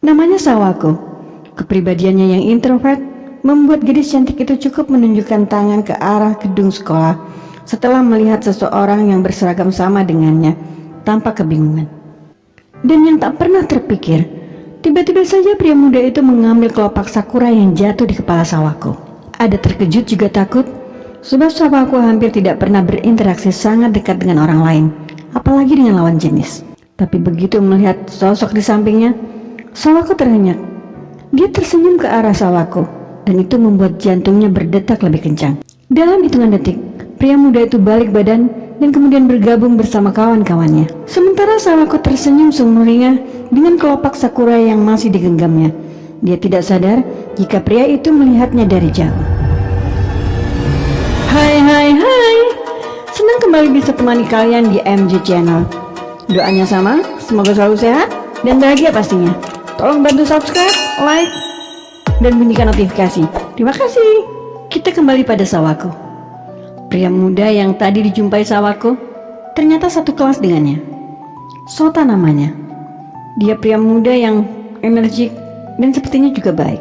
Namanya Sawako. Kepribadiannya yang introvert membuat gadis cantik itu cukup menunjukkan tangan ke arah gedung sekolah setelah melihat seseorang yang berseragam sama dengannya tanpa kebingungan. Dan yang tak pernah terpikir, tiba-tiba saja pria muda itu mengambil kelopak sakura yang jatuh di kepala Sawako. Ada terkejut juga takut, sebab Sawako hampir tidak pernah berinteraksi sangat dekat dengan orang lain, apalagi dengan lawan jenis. Tapi begitu melihat sosok di sampingnya, Sawako terhenyak. Dia tersenyum ke arah Sawako, dan itu membuat jantungnya berdetak lebih kencang. Dalam hitungan detik, pria muda itu balik badan dan kemudian bergabung bersama kawan-kawannya. Sementara Sawako tersenyum sumringah dengan kelopak sakura yang masih digenggamnya. Dia tidak sadar jika pria itu melihatnya dari jauh. Hai, senang kembali bisa temani kalian di MJ Channel. Doanya sama, semoga selalu sehat dan bahagia pastinya. Tolong bantu subscribe, like, dan bunyikan notifikasi. Terima kasih. Kita kembali pada Sawako. Pria muda yang tadi dijumpai Sawako ternyata satu kelas dengannya. Sota namanya. Dia pria muda yang energik dan sepertinya juga baik.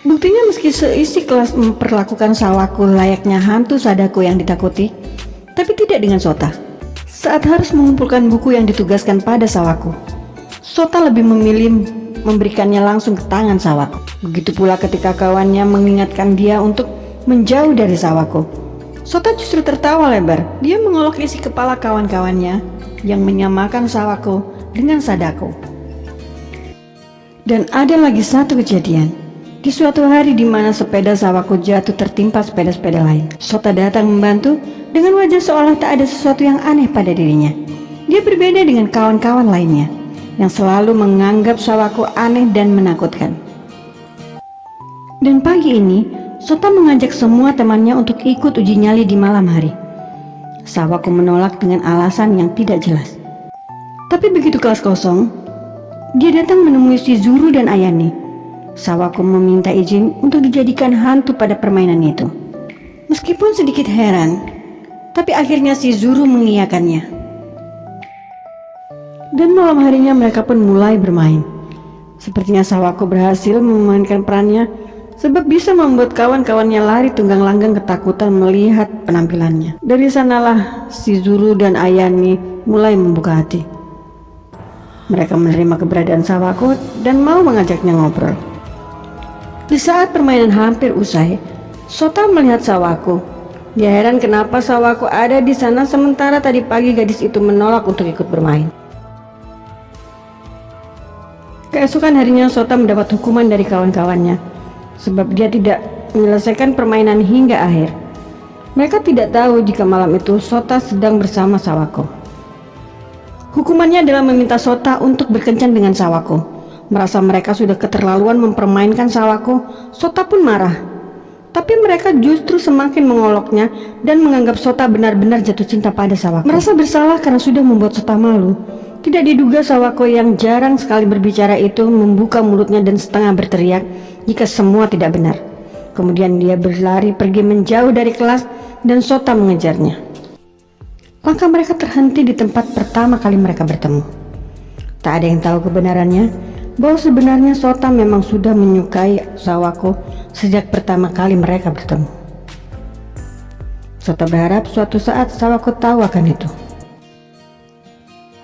Buktinya meski seisi kelas memperlakukan Sawako layaknya hantu Sadako yang ditakuti, tapi tidak dengan Sota. Saat harus mengumpulkan buku yang ditugaskan pada Sawako, Sota lebih memilih memberikannya langsung ke tangan Sawako. Begitu pula ketika kawannya mengingatkan dia untuk menjauh dari Sawako, Sota justru tertawa lebar. Dia mengolok isi kepala kawan-kawannya yang menyamakan Sawako dengan Sadako. Dan ada lagi satu kejadian. Di suatu hari di mana sepeda Sawako jatuh tertimpa sepeda-sepeda lain, Sota datang membantu dengan wajah seolah tak ada sesuatu yang aneh pada dirinya. Dia berbeda dengan kawan-kawan lainnya yang selalu menganggap Sawako aneh dan menakutkan. Dan pagi ini, Sota mengajak semua temannya untuk ikut uji nyali di malam hari. Sawako menolak dengan alasan yang tidak jelas. Tapi begitu kelas kosong, dia datang menemui Shizuru dan Ayane. Sawako meminta izin untuk dijadikan hantu pada permainan itu. Meskipun sedikit heran, tapi akhirnya Shizuru mengiyakannya. Dan malam harinya mereka pun mulai bermain. Sepertinya Sawako berhasil memainkan perannya, sebab bisa membuat kawan-kawannya lari tunggang langgang ketakutan melihat penampilannya. Dari sanalah Shizuru dan Ayane mulai membuka hati. Mereka menerima keberadaan Sawako dan mau mengajaknya ngobrol. Di saat permainan hampir usai, Sota melihat Sawako. Dia heran kenapa Sawako ada di sana sementara tadi pagi gadis itu menolak untuk ikut bermain. Keesokan harinya Sota mendapat hukuman dari kawan-kawannya sebab dia tidak menyelesaikan permainan hingga akhir. Mereka tidak tahu jika malam itu Sota sedang bersama Sawako. Hukumannya adalah meminta Sota untuk berkencan dengan Sawako. Merasa mereka sudah keterlaluan mempermainkan Sawako, Sota pun marah. Tapi mereka justru semakin mengoloknya dan menganggap Sota benar-benar jatuh cinta pada Sawako. Merasa bersalah karena sudah membuat Sota malu. Tidak diduga Sawako yang jarang sekali berbicara itu membuka mulutnya dan setengah berteriak jika semua tidak benar. Kemudian dia berlari pergi menjauh dari kelas dan Sota mengejarnya. Langkah mereka terhenti di tempat pertama kali mereka bertemu. Tak ada yang tahu kebenarannya, bahwa sebenarnya Sota memang sudah menyukai Sawako sejak pertama kali mereka bertemu. Sota berharap suatu saat Sawako tahu akan itu.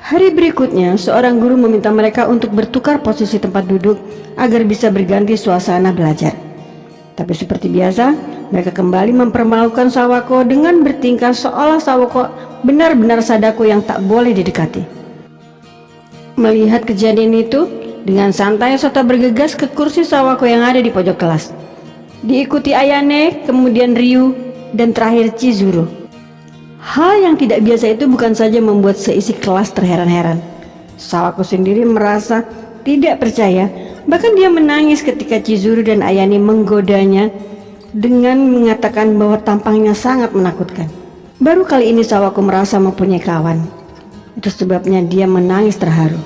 Hari berikutnya, seorang guru meminta mereka untuk bertukar posisi tempat duduk agar bisa berganti suasana belajar. Tapi seperti biasa, mereka kembali mempermalukan Sawako dengan bertingkah seolah Sawako benar-benar Sadako yang tak boleh didekati. Melihat kejadian itu, dengan santai Sota bergegas ke kursi Sawako yang ada di pojok kelas. Diikuti Ayane, kemudian Ryu, dan terakhir Chizuru. Hal yang tidak biasa itu bukan saja membuat seisi kelas terheran-heran. Sawako sendiri merasa tidak percaya, bahkan dia menangis ketika Chizuru dan Ayane menggodanya dengan mengatakan bahwa tampangnya sangat menakutkan. Baru kali ini Sawako merasa mempunyai kawan. Itu sebabnya dia menangis terharu.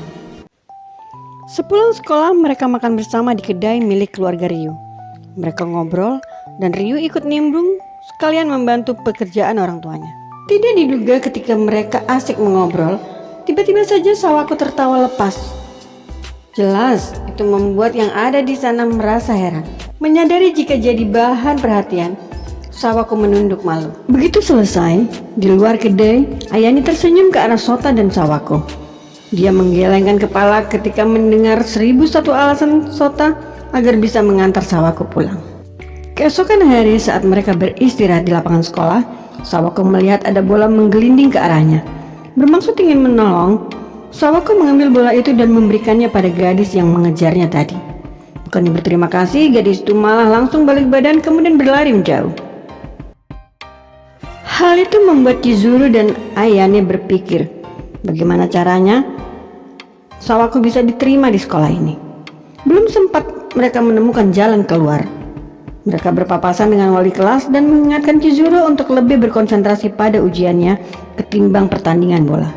Sepulang sekolah, mereka makan bersama di kedai milik keluarga Ryu. Mereka ngobrol dan Ryu ikut nimbrung sekalian membantu pekerjaan orang tuanya. Tidak diduga ketika mereka asik mengobrol, tiba-tiba saja Sawako tertawa lepas. Jelas, itu membuat yang ada di sana merasa heran. Menyadari jika jadi bahan perhatian, Sawako menunduk malu. Begitu selesai, di luar kedai, Ayani tersenyum ke arah Sota dan Sawako. Dia menggelengkan kepala ketika mendengar 1001 alasan Sota agar bisa mengantar Sawako pulang. Keesokan hari saat mereka beristirahat di lapangan sekolah, Sawako melihat ada bola menggelinding ke arahnya. Bermaksud ingin menolong, Sawako mengambil bola itu dan memberikannya pada gadis yang mengejarnya tadi. Bukannya berterima kasih, gadis itu malah langsung balik badan kemudian berlari menjauh. Hal itu membuat Chizuru dan Ayane berpikir, bagaimana caranya Sawako bisa diterima di sekolah ini. Belum sempat mereka menemukan jalan keluar. Mereka berpapasan dengan wali kelas dan mengingatkan Chizuru untuk lebih berkonsentrasi pada ujiannya ketimbang pertandingan bola.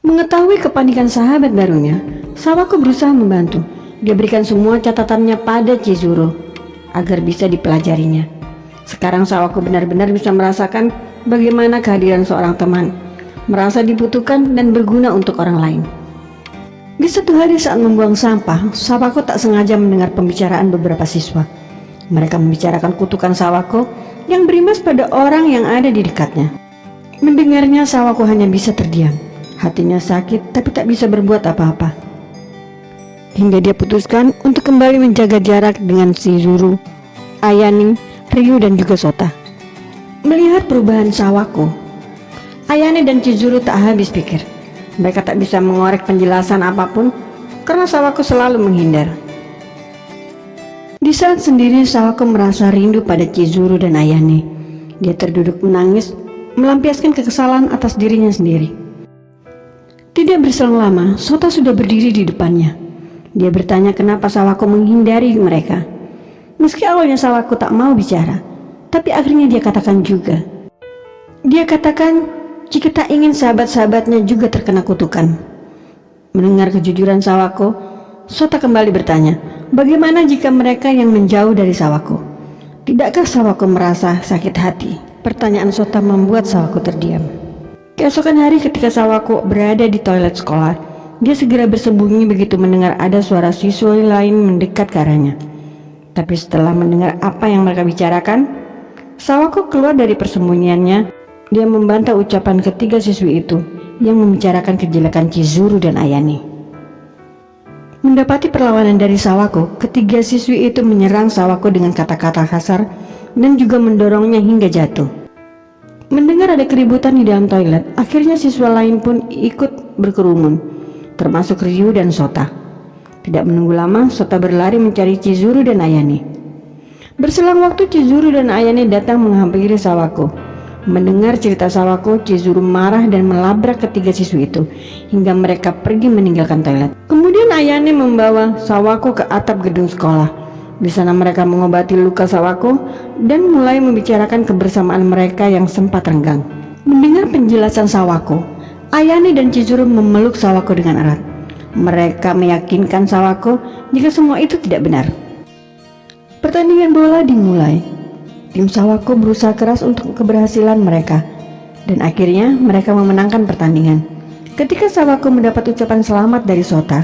Mengetahui kepanikan sahabat barunya, Sawako berusaha membantu. Dia berikan semua catatannya pada Chizuru agar bisa dipelajarinya. Sekarang Sawako benar-benar bisa merasakan bagaimana kehadiran seorang teman, merasa dibutuhkan dan berguna untuk orang lain. Di satu hari saat membuang sampah, Sawako tak sengaja mendengar pembicaraan beberapa siswa. Mereka membicarakan kutukan Sawako yang berimbas pada orang yang ada di dekatnya. Mendengarnya, Sawako hanya bisa terdiam. Hatinya sakit tapi tak bisa berbuat apa-apa. Hingga dia putuskan untuk kembali menjaga jarak dengan Chizuru, Ayane, Ryu dan juga Sota. Melihat perubahan Sawako, Ayane dan Chizuru tak habis pikir. Mereka tak bisa mengorek penjelasan apapun karena Sawako selalu menghindar. Di saat sendiri, Sawako merasa rindu pada Chizuru dan Ayane. Dia terduduk menangis, melampiaskan kekesalan atas dirinya sendiri. Tidak berselang lama, Sota sudah berdiri di depannya. Dia bertanya kenapa Sawako menghindari mereka. Meski awalnya Sawako tak mau bicara, tapi akhirnya dia katakan juga. Dia katakan jika tak ingin sahabat-sahabatnya juga terkena kutukan. Mendengar kejujuran Sawako, Sota kembali bertanya, bagaimana jika mereka yang menjauh dari Sawako? Tidakkah Sawako merasa sakit hati? Pertanyaan Sota membuat Sawako terdiam. Keesokan hari ketika Sawako berada di toilet sekolah, dia segera bersembunyi begitu mendengar ada suara siswa lain mendekat ke arahnya. Tapi setelah mendengar apa yang mereka bicarakan, Sawako keluar dari persembunyiannya. Dia membantah ucapan ketiga siswi itu yang membicarakan kejelekan Chizuru dan Ayane. Mendapati perlawanan dari Sawako, ketiga siswi itu menyerang Sawako dengan kata-kata kasar dan juga mendorongnya hingga jatuh. Mendengar ada keributan di dalam toilet, akhirnya siswa lain pun ikut berkerumun, termasuk Ryu dan Sota. Tidak menunggu lama, Sota berlari mencari Chizuru dan Ayane. Berselang waktu, Chizuru dan Ayane datang menghampiri Sawako. Mendengar cerita Sawako, Chizuru marah dan melabrak ketiga siswi itu hingga mereka pergi meninggalkan toilet. Kemudian Ayane membawa Sawako ke atap gedung sekolah. Di sana mereka mengobati luka Sawako dan mulai membicarakan kebersamaan mereka yang sempat renggang. Mendengar penjelasan Sawako, Ayane dan Chizuru memeluk Sawako dengan erat. Mereka meyakinkan Sawako jika semua itu tidak benar. Pertandingan bola dimulai. Tim Sawako berusaha keras untuk keberhasilan mereka, dan akhirnya mereka memenangkan pertandingan. Ketika Sawako mendapat ucapan selamat dari Sota,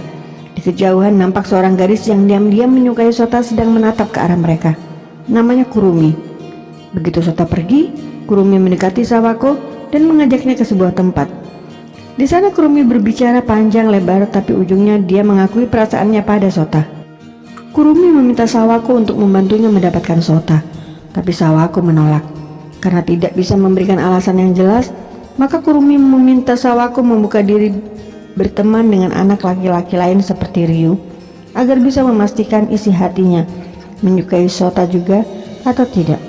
di kejauhan nampak seorang gadis yang diam-diam menyukai Sota sedang menatap ke arah mereka. Namanya Kurumi. Begitu Sota pergi, Kurumi mendekati Sawako dan mengajaknya ke sebuah tempat. Di sana Kurumi berbicara panjang lebar, tapi ujungnya dia mengakui perasaannya pada Sota. Kurumi meminta Sawako untuk membantunya mendapatkan Sota, tapi Sawako menolak. Karena tidak bisa memberikan alasan yang jelas, maka Kurumi meminta Sawako membuka diri berteman dengan anak laki-laki lain seperti Ryu agar bisa memastikan isi hatinya, menyukai Sota juga atau tidak.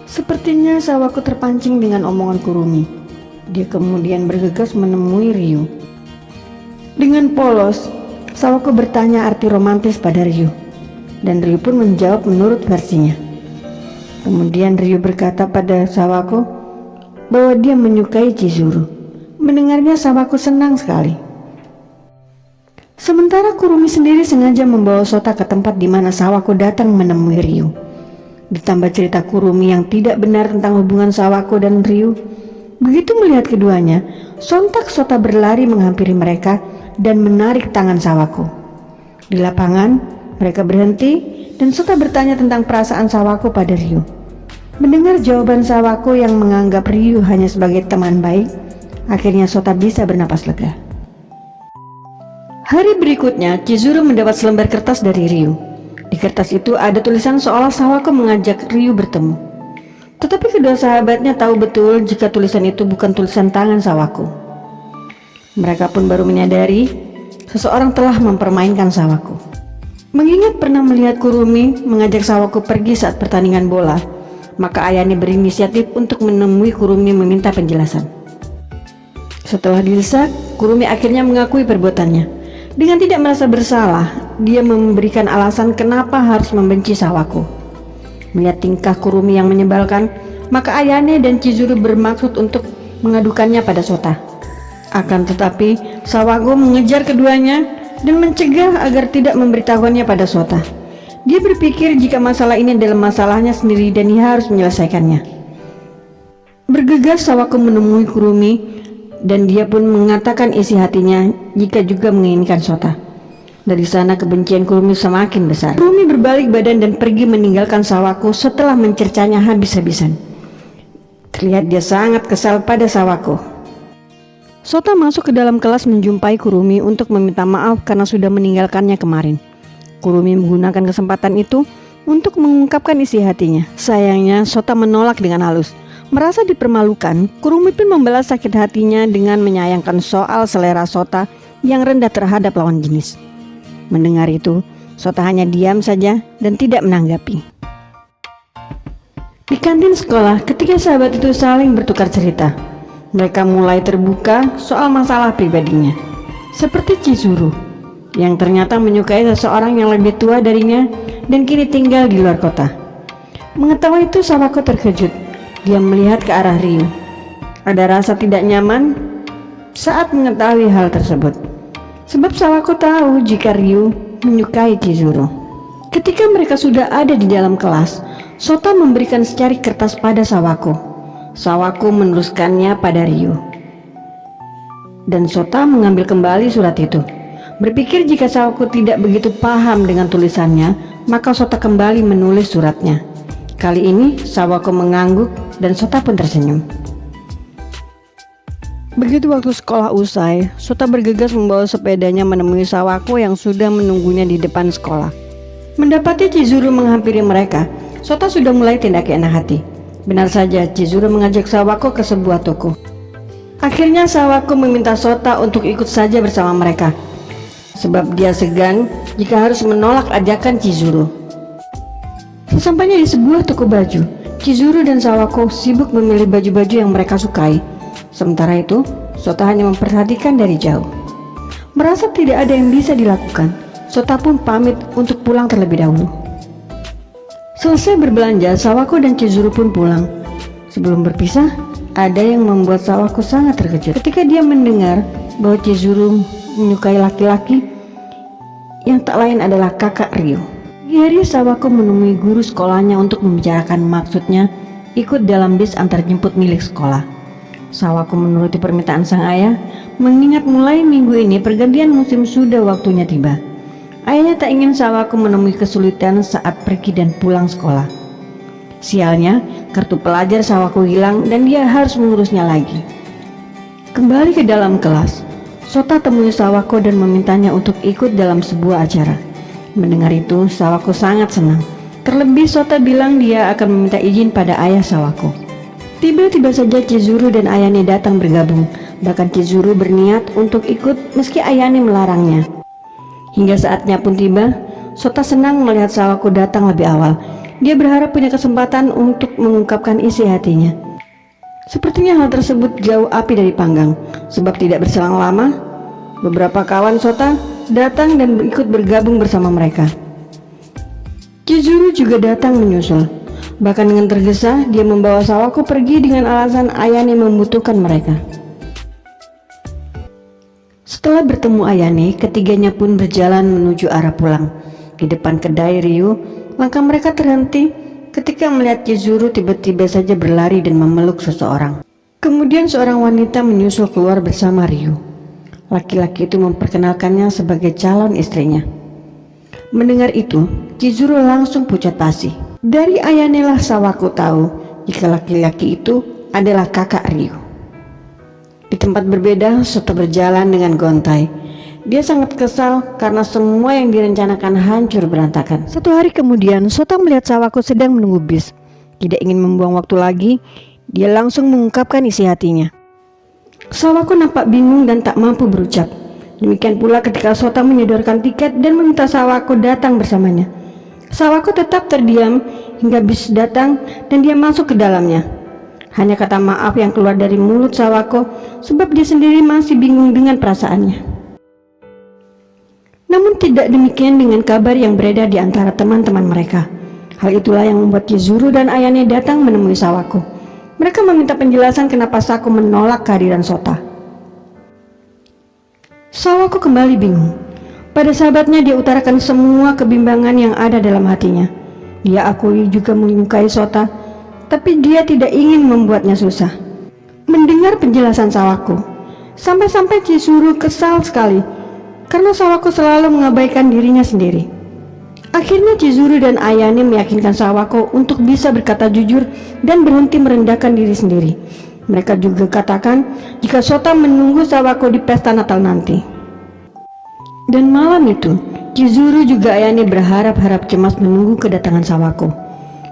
Sepertinya Sawako terpancing dengan omongan Kurumi. Dia kemudian bergegas menemui Ryu. Dengan polos, Sawako bertanya arti romantis pada Ryu, dan Ryu pun menjawab menurut versinya. Kemudian Ryu berkata pada Sawako bahwa dia menyukai Chizuru. Mendengarnya Sawako senang sekali. Sementara Kurumi sendiri sengaja membawa Sota ke tempat di mana Sawako datang menemui Ryu. Ditambah cerita Kurumi yang tidak benar tentang hubungan Sawako dan Ryu. Begitu melihat keduanya, sontak Sota berlari menghampiri mereka dan menarik tangan Sawako. Di lapangan, mereka berhenti dan Sota bertanya tentang perasaan Sawako pada Ryu. Mendengar jawaban Sawako yang menganggap Ryu hanya sebagai teman baik, akhirnya Sota bisa bernapas lega. Hari berikutnya, Chizuru mendapat selembar kertas dari Ryu. Di kertas itu ada tulisan seolah Sawako mengajak Ryu bertemu. Tetapi kedua sahabatnya tahu betul jika tulisan itu bukan tulisan tangan Sawako. Mereka pun baru menyadari seseorang telah mempermainkan Sawako. Mengingat pernah melihat Kurumi mengajak Sawako pergi saat pertandingan bola, maka Ayane berinisiatif untuk menemui Kurumi meminta penjelasan. Setelah didesak, Kurumi akhirnya mengakui perbuatannya. Dengan tidak merasa bersalah, dia memberikan alasan kenapa harus membenci Sawako. Melihat tingkah Kurumi yang menyebalkan, maka Ayane dan Chizuru bermaksud untuk mengadukannya pada Sota. Akan tetapi, Sawako mengejar keduanya dan mencegah agar tidak memberitahuannya pada Sota. Dia berpikir jika masalah ini adalah masalahnya sendiri dan dia harus menyelesaikannya. Bergegas Sawako menemui Kurumi dan dia pun mengatakan isi hatinya jika juga menginginkan Sota. Dari sana kebencian Kurumi semakin besar. Kurumi berbalik badan dan pergi meninggalkan Sawako setelah mencercanya habis-habisan. Terlihat dia sangat kesal pada Sawako. Sota masuk ke dalam kelas menjumpai Kurumi untuk meminta maaf karena sudah meninggalkannya kemarin. Kurumi menggunakan kesempatan itu untuk mengungkapkan isi hatinya. Sayangnya Sota menolak dengan halus. Merasa dipermalukan, Kurumi pun membalas sakit hatinya dengan menyayangkan soal selera Sota yang rendah terhadap lawan jenis. Mendengar itu, Sota hanya diam saja dan tidak menanggapi. Di kantin sekolah, ketika sahabat itu saling bertukar cerita, mereka mulai terbuka soal masalah pribadinya. Seperti Chizuru, yang ternyata menyukai seseorang yang lebih tua darinya dan kini tinggal di luar kota. Mengetahui itu, Sawako terkejut. Dia melihat ke arah Ryu. Ada rasa tidak nyaman saat mengetahui hal tersebut. Sebab Sawako tahu jika Ryu menyukai Chizuru. Ketika mereka sudah ada di dalam kelas, Sota memberikan secari kertas pada Sawako. Sawako meneruskannya pada Ryu. Dan Sota mengambil kembali surat itu. Berpikir jika Sawako tidak begitu paham dengan tulisannya, maka Sota kembali menulis suratnya. Kali ini Sawako mengangguk dan Sota pun tersenyum. Begitu waktu sekolah usai, Sota bergegas membawa sepedanya menemui Sawako yang sudah menunggunya di depan sekolah. Mendapati Chizuru menghampiri mereka, Sota sudah mulai tidak enak hati. Benar saja, Chizuru mengajak Sawako ke sebuah toko. Akhirnya Sawako meminta Sota untuk ikut saja bersama mereka, sebab dia segan jika harus menolak ajakan Chizuru. Sesampainya di sebuah toko baju, Chizuru dan Sawako sibuk memilih baju-baju yang mereka sukai. Sementara itu, Sota hanya memperhatikan dari jauh. Merasa tidak ada yang bisa dilakukan, Sota pun pamit untuk pulang terlebih dahulu. Selesai berbelanja, Sawako dan Chizuru pun pulang. Sebelum berpisah, ada yang membuat Sawako sangat terkejut ketika dia mendengar bahwa Chizuru menyukai laki-laki yang tak lain adalah kakak Ryu. Di hari Sawako menemui guru sekolahnya untuk membicarakan maksudnya ikut dalam bis antar jemput milik sekolah. Sawako menuruti permintaan sang ayah, mengingat mulai minggu ini pergantian musim sudah waktunya tiba. Ayahnya tak ingin Sawako menemui kesulitan saat pergi dan pulang sekolah. Sialnya, kartu pelajar Sawako hilang dan dia harus mengurusnya lagi. Kembali ke dalam kelas, Sota temui Sawako dan memintanya untuk ikut dalam sebuah acara. Mendengar itu, Sawako sangat senang. Terlebih Sota bilang dia akan meminta izin pada ayah Sawako. Tiba-tiba saja Chizuru dan Ayane datang bergabung. Bahkan Chizuru berniat untuk ikut meski Ayane melarangnya. Hingga saatnya pun tiba, Sota senang melihat Sawako datang lebih awal. Dia berharap punya kesempatan untuk mengungkapkan isi hatinya. Sepertinya hal tersebut jauh api dari panggang, sebab tidak berselang lama, beberapa kawan Sota datang dan ikut bergabung bersama mereka. Chizuru juga datang menyusul. Bahkan dengan tergesa, dia membawa Sawako pergi dengan alasan Ayane membutuhkan mereka. Setelah bertemu Ayane, ketiganya pun berjalan menuju arah pulang. Di depan kedai Ryu, langkah mereka terhenti ketika melihat Chizuru tiba-tiba saja berlari dan memeluk seseorang. Kemudian seorang wanita menyusul keluar bersama Ryu. Laki-laki itu memperkenalkannya sebagai calon istrinya. Mendengar itu, Chizuru langsung pucat pasi. Dari Ayane lah Sawako tahu jika laki-laki itu adalah kakak Ryu. Di tempat berbeda, Sota berjalan dengan gontai. Dia sangat kesal karena semua yang direncanakan hancur berantakan. Satu hari kemudian, Sota melihat Sawako sedang menunggu bis. Tidak ingin membuang waktu lagi, dia langsung mengungkapkan isi hatinya. Sawako nampak bingung dan tak mampu berucap. Demikian pula ketika Sota menyodorkan tiket dan meminta Sawako datang bersamanya. Sawako tetap terdiam hingga bis datang dan dia masuk ke dalamnya. Hanya kata maaf yang keluar dari mulut Sawako sebab dia sendiri masih bingung dengan perasaannya. Namun tidak demikian dengan kabar yang beredar di antara teman-teman mereka. Hal itulah yang membuat Chizuru dan Ayane datang menemui Sawako. Mereka meminta penjelasan kenapa Sawako menolak kehadiran Sota. Sawako kembali bingung. Pada sahabatnya dia utarakan semua kebimbangan yang ada dalam hatinya. Dia akui juga menyukai Sota, tapi dia tidak ingin membuatnya susah. Mendengar penjelasan Sawako, sampai-sampai Chizuru kesal sekali karena Sawako selalu mengabaikan dirinya sendiri. Akhirnya Chizuru dan Ayane meyakinkan Sawako untuk bisa berkata jujur dan berhenti merendahkan diri sendiri. Mereka juga katakan jika Sota menunggu Sawako di pesta Natal nanti. Dan malam itu, Chizuru juga Ayane berharap-harap cemas menunggu kedatangan Sawako.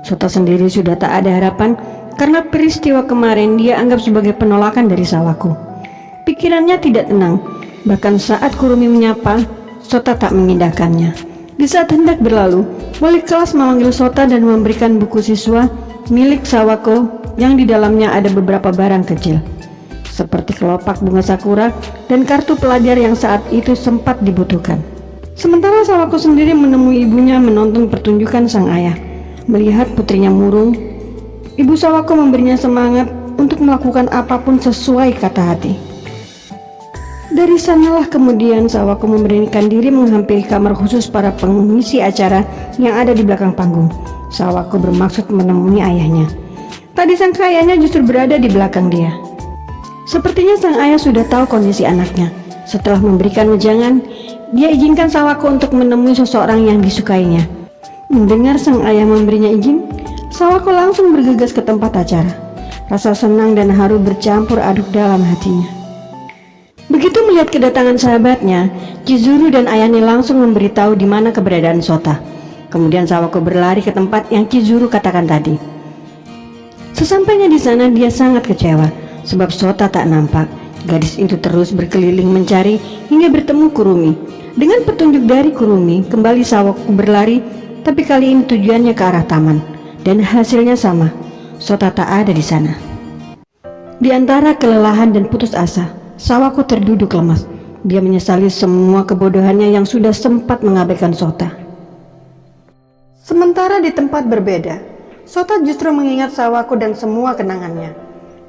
Sota sendiri sudah tak ada harapan karena peristiwa kemarin dia anggap sebagai penolakan dari Sawako. Pikirannya tidak tenang, bahkan saat Kurumi menyapa, Sota tak mengindahkannya. Di saat hendak berlalu, wali kelas memanggil Sota dan memberikan buku siswa milik Sawako yang di dalamnya ada beberapa barang kecil, seperti kelopak bunga sakura dan kartu pelajar yang saat itu sempat dibutuhkan. Sementara Sawako sendiri menemui ibunya menonton pertunjukan sang ayah. Melihat putrinya murung, ibu Sawako memberinya semangat untuk melakukan apapun sesuai kata hati. Dari sanalah kemudian Sawako memberanikan diri menghampiri kamar khusus para pengisi acara yang ada di belakang panggung. Sawako bermaksud menemui ayahnya. Tak disangka ayahnya justru berada di belakang dia. Sepertinya sang ayah sudah tahu kondisi anaknya. Setelah memberikan wejangan, dia izinkan Sawako untuk menemui seseorang yang disukainya. Mendengar sang ayah memberinya izin, Sawako langsung bergegas ke tempat acara. Rasa senang dan haru bercampur aduk dalam hatinya. Begitu melihat kedatangan sahabatnya, Chizuru dan Ayane langsung memberitahu di mana keberadaan Sota. Kemudian Sawako berlari ke tempat yang Chizuru katakan tadi. Sesampainya di sana dia sangat kecewa sebab Sota tak nampak. Gadis itu terus berkeliling mencari hingga bertemu Kurumi. Dengan petunjuk dari Kurumi, kembali Sawako berlari, tapi kali ini tujuannya ke arah taman. Dan hasilnya sama, Sota tak ada di sana. Di antara kelelahan dan putus asa, Sawako terduduk lemas. Dia menyesali semua kebodohannya yang sudah sempat mengabaikan Sota. Sementara di tempat berbeda, Sota justru mengingat Sawako dan semua kenangannya.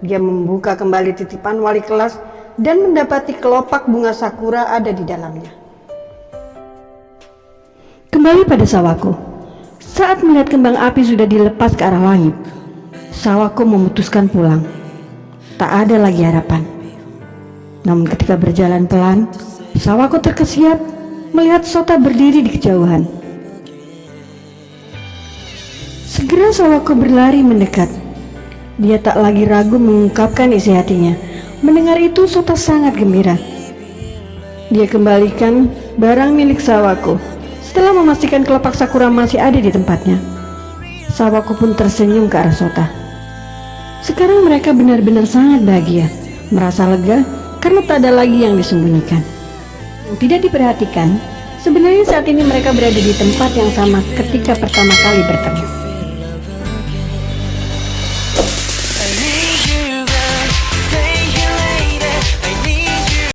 Dia membuka kembali titipan wali kelas dan mendapati kelopak bunga sakura ada di dalamnya. Kembali pada Sawako. Saat melihat kembang api sudah dilepas ke arah langit, Sawako memutuskan pulang. Tak ada lagi harapan. Namun ketika berjalan pelan, Sawako terkesiap melihat Sota berdiri di kejauhan. Segera Sawako berlari mendekat. Dia tak lagi ragu mengungkapkan isi hatinya. Mendengar itu Sota sangat gembira. Dia kembalikan barang milik Sawako setelah memastikan kelopak sakura masih ada di tempatnya. Sawako pun tersenyum ke arah Sota. Sekarang mereka benar-benar sangat bahagia, merasa lega karena tak ada lagi yang disembunyikan. Yang tidak diperhatikan, sebenarnya saat ini mereka berada di tempat yang sama ketika pertama kali bertemu.